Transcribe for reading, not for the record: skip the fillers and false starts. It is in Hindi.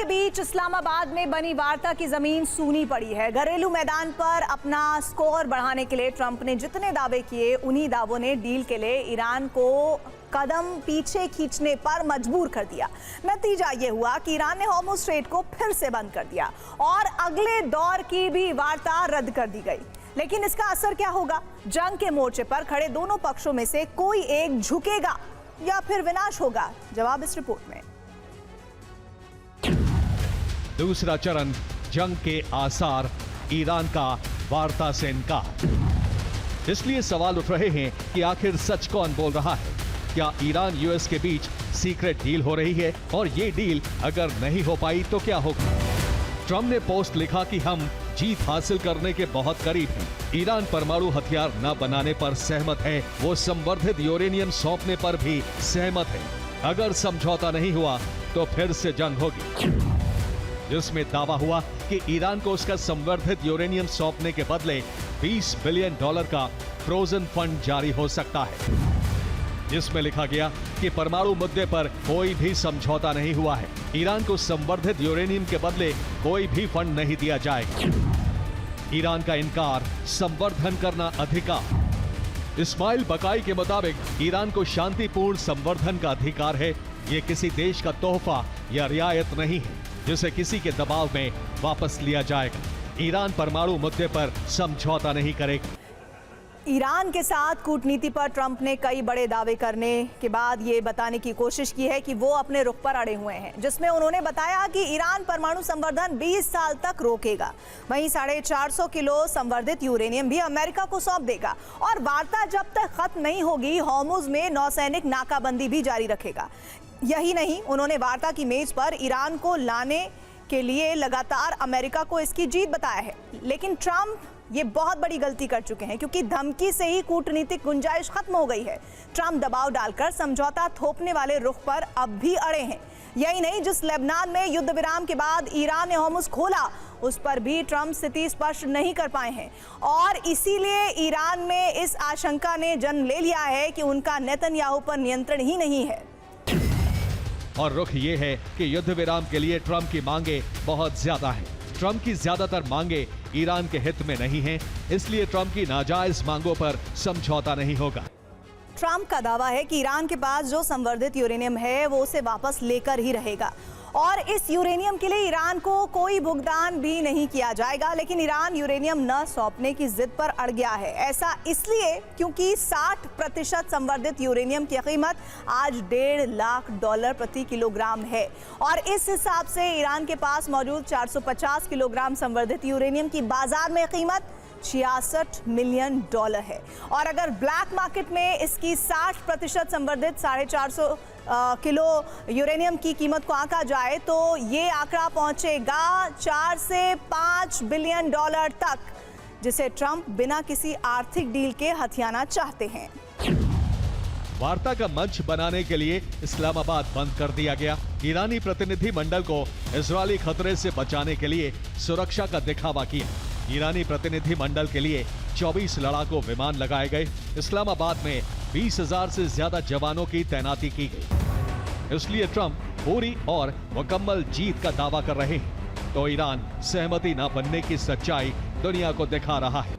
के बीच इस्लामाबाद में बनी वार्ता की जमीन सूनी पड़ी है। घरेलू मैदान पर अपना स्कोर बढ़ाने के लिए ट्रंप ने जितने दावे किए, उन्हीं दावों ने डील के लिए ईरान को कदम पीछे खींचने पर मजबूर कर दिया। नतीजा ये हुआ कि ईरान ने हॉर्मुज स्ट्रेट को फिर से बंद कर दिया और अगले दौर की भी वार्ता रद्द कर दी गई। लेकिन इसका असर क्या होगा? जंग के मोर्चे पर खड़े दोनों पक्षों में से कोई एक झुकेगा या फिर विनाश होगा? जवाब इस रिपोर्ट में। दूसरा चरण, जंग के आसार, ईरान का वार्ता से इनकार। इसलिए सवाल उठ रहे हैं कि आखिर सच कौन बोल रहा है? क्या ईरान यूएस के बीच सीक्रेट डील हो रही है? और ये डील अगर नहीं हो पाई तो क्या होगा? ट्रंप ने पोस्ट लिखा कि हम जीत हासिल करने के बहुत करीब हैं। ईरान परमाणु हथियार न बनाने पर सहमत है, वो संवर्धित यूरेनियम सौंपने पर भी सहमत है। अगर समझौता नहीं हुआ तो फिर से जंग होगी, जिसमें दावा हुआ कि ईरान को उसका संवर्धित यूरेनियम सौंपने के बदले $20 बिलियन का फ्रोजन फंड जारी हो सकता है, जिसमें लिखा गया कि परमाणु मुद्दे पर कोई भी समझौता नहीं हुआ है। ईरान को संवर्धित यूरेनियम के बदले कोई भी फंड नहीं दिया जाएगा। ईरान का इनकार, संवर्धन करना अधिकार। इस्माइल बकाई के मुताबिक ईरान को शांतिपूर्ण संवर्धन का अधिकार है। ये किसी देश का तोहफा या रियायत नहीं है जिसे किसी के दबाव में वापस लिया जाएगा। ईरान परमाणु मुद्दे पर समझौता नहीं करेगा। ईरान के साथ कूटनीति पर ट्रंप ने कई बड़े दावे करने के बाद ये बताने की कोशिश की है कि वो अपने रुख पर अड़े हुए हैं, जिसमें उन्होंने बताया कि ईरान परमाणु संवर्धन 20 साल तक रोकेगा। वहीं 450 किलो संवर्धित यूरेनियम भी अमेरिका को सौंप देगा और वार्ता जब तक खत्म नहीं होगी, हॉर्मुज में नौसैनिक नाकाबंदी भी जारी रखेगा। यही नहीं, उन्होंने वार्ता की मेज पर ईरान को लाने के लिए लगातार अमेरिका को इसकी जीत बताया है। लेकिन ट्रंप ये बहुत बड़ी गलती कर चुके हैं, क्योंकि धमकी से ही कूटनीतिक गुंजाइश खत्म हो गई है। ट्रंप दबाव डालकर समझौता थोपने वाले रुख पर अब भी अड़े हैं। यही नहीं, जिस लेबनान में युद्ध विराम के बाद ईरान ने हॉर्मुज खोला, उस पर भी ट्रंप स्थिति स्पष्ट नहीं कर पाए हैं और इसीलिए ईरान में इस आशंका ने जन्म ले लिया है कि उनका नेतन्याहू पर नियंत्रण ही नहीं है। और रुख ये है कि युद्ध विराम के लिए ट्रंप की मांगे बहुत ज्यादा हैं। ट्रंप की ज्यादातर मांगे ईरान के हित में नहीं हैं, इसलिए ट्रंप की नाजायज मांगों पर समझौता नहीं होगा। ट्रंप का दावा है कि ईरान के पास जो संवर्धित यूरेनियम है वो उसे वापस लेकर ही रहेगा और इस यूरेनियम के लिए ईरान को कोई भुगतान भी नहीं किया जाएगा। लेकिन ईरान यूरेनियम न सौंपने की जिद पर अड़ गया है। ऐसा इसलिए क्योंकि 60% संवर्धित यूरेनियम की कीमत आज $1.5 लाख प्रति किलोग्राम है और इस हिसाब से ईरान के पास मौजूद 450 किलोग्राम संवर्धित यूरेनियम की बाजार में कीमत $66 मिलियन है और अगर ब्लैक मार्केट में इसकी 60% संवर्धित 450 किलो यूरेनियम की कीमत को आंका जाए तो ये आंकड़ा पहुंचेगा $4 से $5 बिलियन तक, जिसे ट्रंप बिना किसी आर्थिक डील के हथियाना चाहते हैं। वार्ता का मंच बनाने के लिए इस्लामाबाद बंद कर दिया गया। ईरानी प्रतिनिधि मंडल को इजरायली खतरे से बचाने के लिए सुरक्षा का दिखावा किया। ईरानी प्रतिनिधि मंडल के लिए 24 लड़ाकू विमान लगाए गए। इस्लामाबाद में 20,000 से ज्यादा जवानों की तैनाती की गई। इसलिए ट्रंप पूरी और मुकम्मल जीत का दावा कर रहे हैं, तो ईरान सहमति न बनने की सच्चाई दुनिया को दिखा रहा है।